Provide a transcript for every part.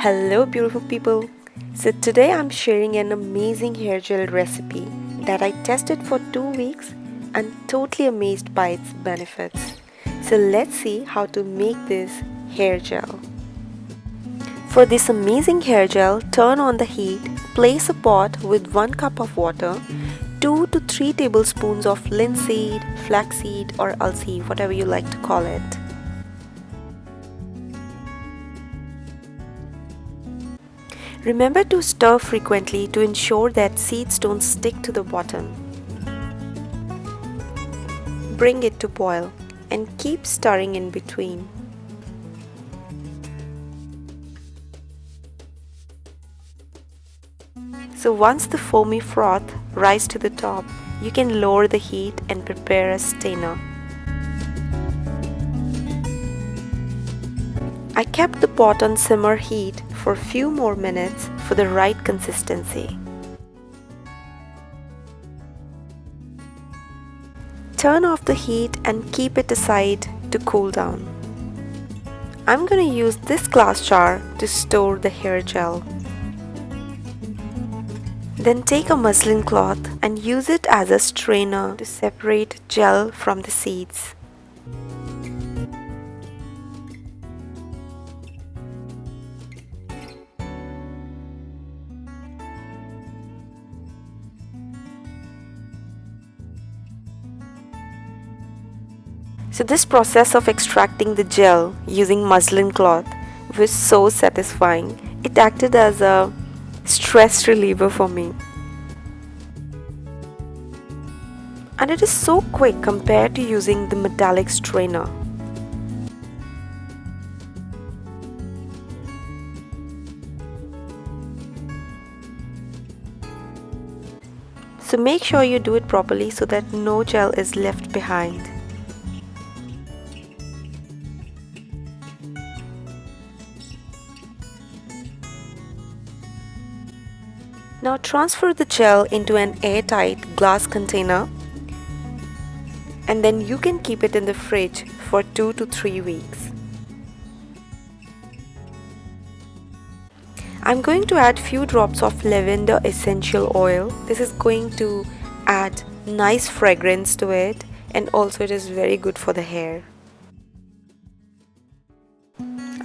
Hello beautiful people. So today I'm sharing an amazing hair gel recipe that I tested for 2 weeks and totally amazed by its benefits. So let's see how to make this hair gel. For this amazing hair gel, turn on the heat, place a pot with 1 cup of water, 2 to 3 tablespoons of linseed, flaxseed or ulseed, whatever you like to call it. Remember to stir frequently to ensure that seeds don't stick to the bottom. Bring it to boil and keep stirring in between. So once the foamy froth rises to the top, you can lower the heat and prepare a strainer. I kept the pot on simmer heat for a few more minutes for the right consistency. Turn off the heat and keep it aside to cool down. I'm going to use this glass jar to store the hair gel. Then take a muslin cloth and use it as a strainer to separate gel from the seeds. So this process of extracting the gel using muslin cloth was so satisfying. It acted as a stress reliever for me. And it is so quick compared to using the metallic strainer. So make sure you do it properly so that no gel is left behind. Now transfer the gel into an airtight glass container and then you can keep it in the fridge for 2 to 3 weeks. I'm going to add few drops of lavender essential oil. This is going to add nice fragrance to it and also it is very good for the hair.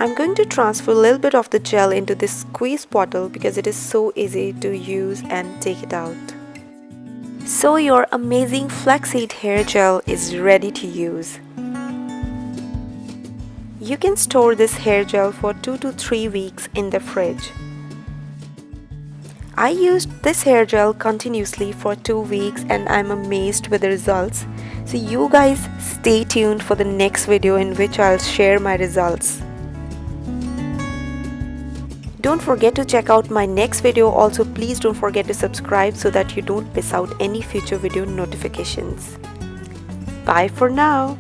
I'm going to transfer a little bit of the gel into this squeeze bottle because it is so easy to use and take it out. So your amazing flaxseed hair gel is ready to use. You can store this hair gel for 2 to 3 weeks in the fridge. I used this hair gel continuously for 2 weeks and I'm amazed with the results. So you guys stay tuned for the next video in which I'll share my results. Don't forget to check out my next video. Also, please don't forget to subscribe so that you don't miss out any future video notifications. Bye for now.